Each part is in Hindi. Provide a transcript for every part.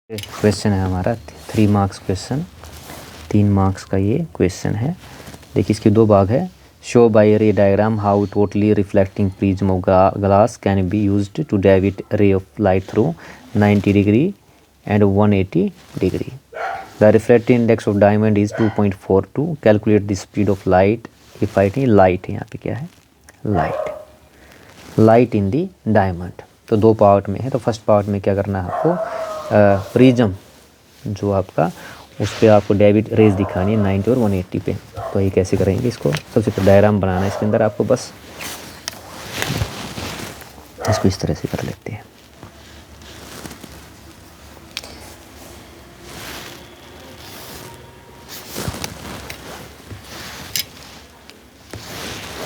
क्वेश्चन है हमारा 3 मार्क्स क्वेश्चन, 3 मार्क्स का ये क्वेश्चन है। देखिए इसके 2 भाग है। Show by ray diagram how totally reflecting prism of glass can be used to deviate ray of light through 90 degree and 180 degree. The reflective index of diamond is 2.42। Calculate the speed of light if light, यहाँ पे क्या है लाइट इन दी डायमंड। तो 2 पार्ट में है। तो फर्स्ट पार्ट में क्या करना है आपको, प्रिज्म जो आपका उस पर आपको डेविड रेज दिखानी है 90 और 180 पे। तो ये कैसे करेंगे इसको, सबसे पहले डायग्राम बनाना है इसके अंदर आपको, बस इसको इस तरह से कर लेते हैं।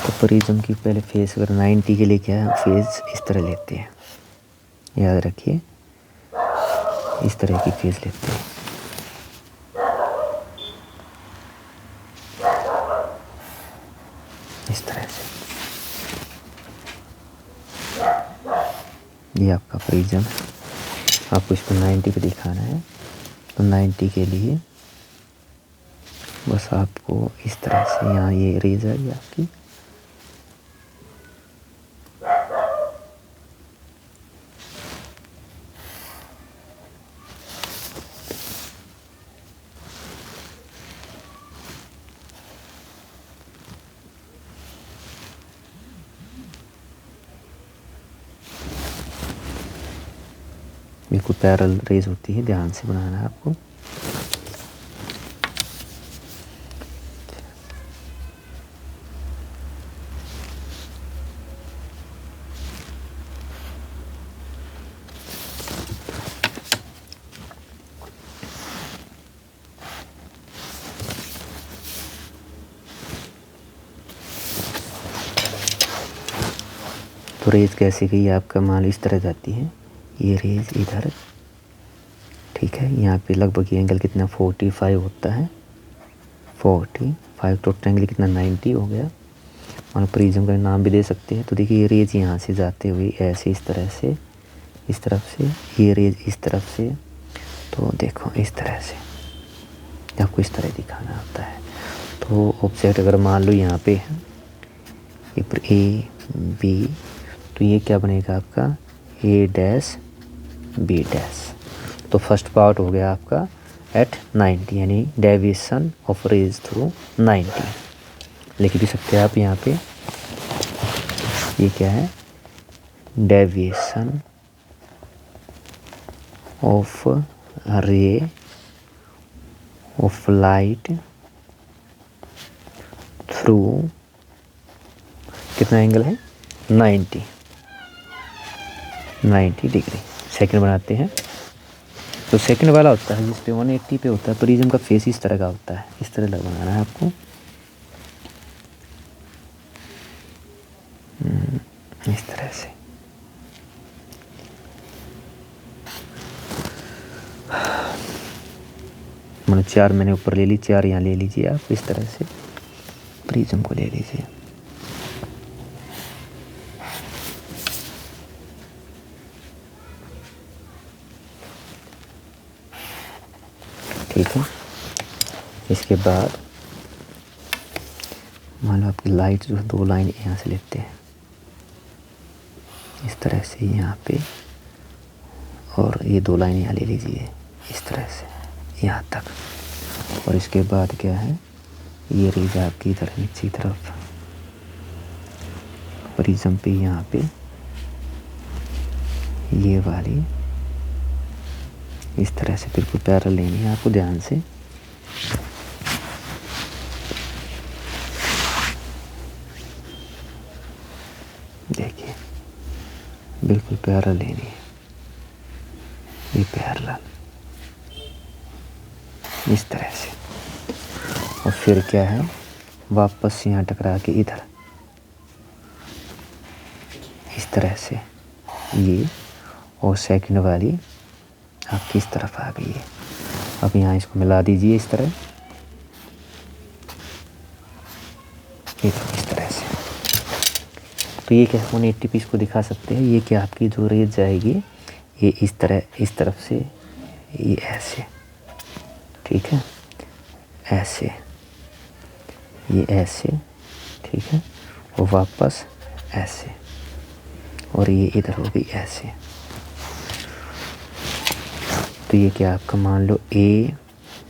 तो प्रिज्म की पहले फेस अगर 90 के लिए क्या है, फेस इस तरह लेते हैं, याद रखिए इस तरह की फेस लेते हैं। इस तरह से ये आपका प्रिज्म है, आपको इसको 90 पे दिखाना है। तो 90 के लिए बस आपको इस तरह से यहाँ ये रेज है ये आपकी, बिल्कुल पैरेलल रेज होती है, ध्यान से बनाना है आपको। तो रेज कैसे गई आपका, मान लो इस तरह जाती है ये रेज इधर, ठीक है। यहाँ पे लगभग ये एंगल कितना 45 होता है, 45 टोटल एंगल कितना 90 हो गया। और प्रिज्म का नाम भी दे सकते हैं। तो देखिए ये रेज यहाँ से जाते हुए ऐसे इस तरह से इस तरफ से, ये रेज इस तरफ से, तो देखो इस तरह से आपको इस तरह दिखाना होता है। तो ऑब्जेक्ट अगर मान लो यहाँ पे है ए बी, तो ये क्या बनेगा आपका ए डैश बी डैश। तो फर्स्ट पार्ट हो गया आपका एट 90, यानी डेविएशन ऑफ रेज थ्रू 90। लिख भी सकते हैं आप यहाँ पे, ये क्या है डेविएशन ऑफ रे ऑफ लाइट थ्रू कितना एंगल है 90 डिग्री। सेकंड बनाते हैं। तो सेकंड वाला होता है जिस पे 180 पे होता है, प्रिज्म का फेस इस तरह का होता है, इस तरह बनाना है आपको। इस तरह से मैंने 4 मैंने ऊपर ले ली, 4 यहाँ ले लीजिए आप, इस तरह से प्रिज्म को ले लीजिए। ठीक है। इसके बाद मान लो आपकी लाइट जो है 2 लाइन यहाँ से लेते हैं इस तरह से यहाँ पे, और ये 2 लाइन यहाँ ले लीजिए इस तरह से यहाँ तक। और इसके बाद क्या है, ये रेज आपकी इधर नीचे की तरफ प्रिज्म पे यहाँ पे ये वाली इस तरह से बिल्कुल पैरेलल लेनी है आपको, ध्यान से। देखिए बिल्कुल पैरेलल लेनी है, ये पैरेलल इस तरह से। और फिर क्या है, वापस यहाँ टकरा के इधर इस तरह से ये, और सेकंड वाली आपकी इस तरफ आ गई है। अब यहाँ इसको मिला दीजिए इस तरह, इस तरह से। तो ये क्या 180 पीस को दिखा सकते हैं। ये क्या आपकी जो रेज जाएगी ये इस तरह इस तरफ से ये ऐसे, ठीक है, ऐसे, ये ऐसे, ठीक है, और वापस ऐसे, और ये इधर होगी ऐसे। तो ये क्या आपका मान लो ए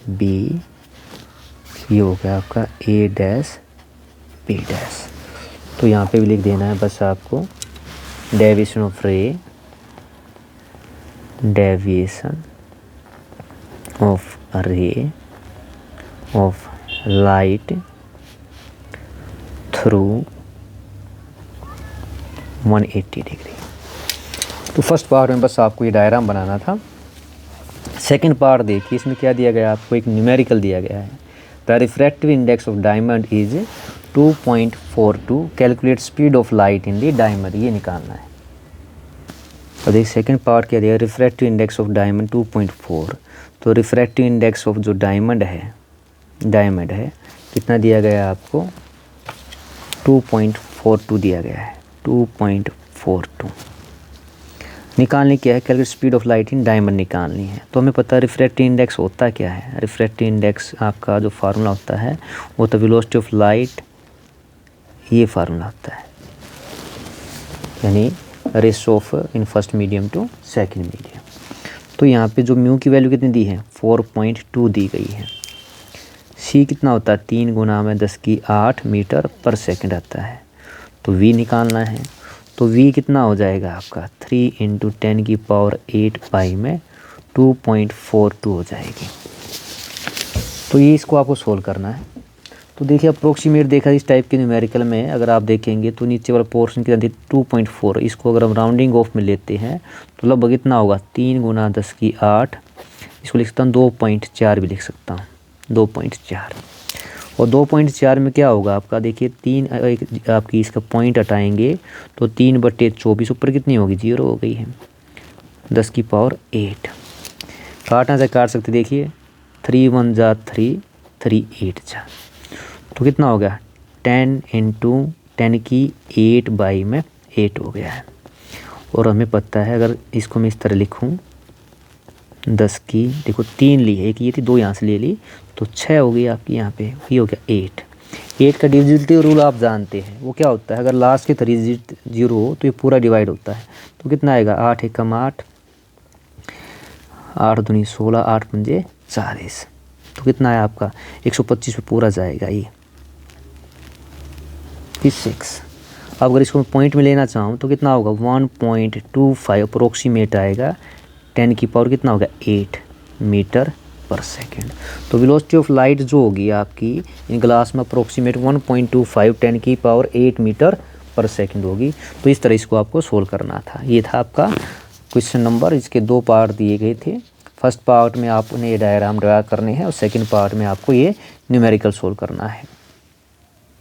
बी, ये हो गया आपका ए डैश बी डैश। तो यहाँ पे भी लिख देना है बस आपको, डेविएशन ऑफ रे, डेविएशन ऑफ रे ऑफ लाइट थ्रू 180 डिग्री। तो फर्स्ट पार्ट में बस आपको ये डायग्राम बनाना था। सेकंड पार्ट देखिए, इसमें क्या दिया गया है आपको, एक न्यूमेरिकल दिया गया है। The refractive index of diamond is 2.42, calculate speed of light in the diamond, ये निकालना है। तो देखिए सेकंड पार्ट क्या दिया, रिफ्रैक्टिव इंडेक्स ऑफ डायमंड 2.4। तो रिफ्रैक्टिव इंडेक्स ऑफ जो डायमंड है कितना दिया गया है आपको, 2.42 दिया गया है, 2.42। निकालनी क्या है, calculate speed of light in diamond निकालनी है। तो हमें पता है रिफ्रैक्टिव इंडेक्स होता क्या है। रिफ्रैक्टिव इंडेक्स आपका जो फार्मूला होता है वो तो वेलोसिटी ऑफ लाइट, ये फार्मूला होता है, यानी ratio of in first medium to second medium. तो यहाँ पे जो म्यू की वैल्यू कितनी दी है, 4.2 दी गई है। सी कितना होता है, 3 गुना में 10⁸ मीटर पर सेकंड आता है। तो वी निकालना है, तो वी कितना हो जाएगा आपका, 3 × 10⁸ पाई में 2.42 हो जाएगी। तो ये इसको आपको सोल्व करना है। तो देखिए अप्रोक्सीमेट देखा इस टाइप के न्यूमेरिकल में अगर आप देखेंगे तो नीचे वाला पोर्शन की 2.4, इसको अगर हम राउंडिंग ऑफ में लेते हैं तो लगभग इतना होगा, 3 × 10⁸, इसको लिख सकता हूँ 2.4 भी लिख सकता हूँ, 2.4। और 2.4 में क्या होगा आपका, देखिए 3 आपकी इसका पॉइंट हटाएंगे तो 3/24 ऊपर कितनी होगी, 0 हो गई है, 10⁸। काटना से काट सकते, देखिए 3 × 1 = 3, 3 × 8 = तो कितना हो गया, 10 × 10⁸/8 हो गया है। और हमें पता है अगर इसको मैं इस तरह लिखूं, 10 की देखो 3 ली है, एक ये थी, 2 यहाँ से ले ली, तो 6 हो गई आपकी यहाँ पे, ये हो गया 8 का डिविजिबिलिटी रूल आप जानते हैं, वो क्या होता है, अगर लास्ट के 3 डिजिट 0 हो तो ये पूरा डिवाइड होता है। तो कितना आएगा, 8 × 1 = 8, 8 दूनी 16, 8 पंजे 40। तो कितना है आपका, 125 पे पूरा जाएगा ये 6। अब अगर इसको पॉइंट में लेना चाहूँ तो कितना होगा, 1.25 अप्रोक्सीमेट आएगा, 10 की पावर कितना होगा, 8 मीटर पर सेकेंड। तो वेलोसिटी ऑफ लाइट जो होगी आपकी इन ग्लास में अप्रोक्सीमेट 1.25 10 की पावर 8 मीटर पर सेकेंड होगी। तो इस तरह इसको आपको सोल्व करना था। ये था आपका क्वेश्चन नंबर, इसके 2 पार्ट दिए गए थे। फर्स्ट पार्ट में आपने ये डायग्राम ड्रा करने हैं और सेकंड पार्ट में आपको ये न्यूमेरिकल सोल्व करना है।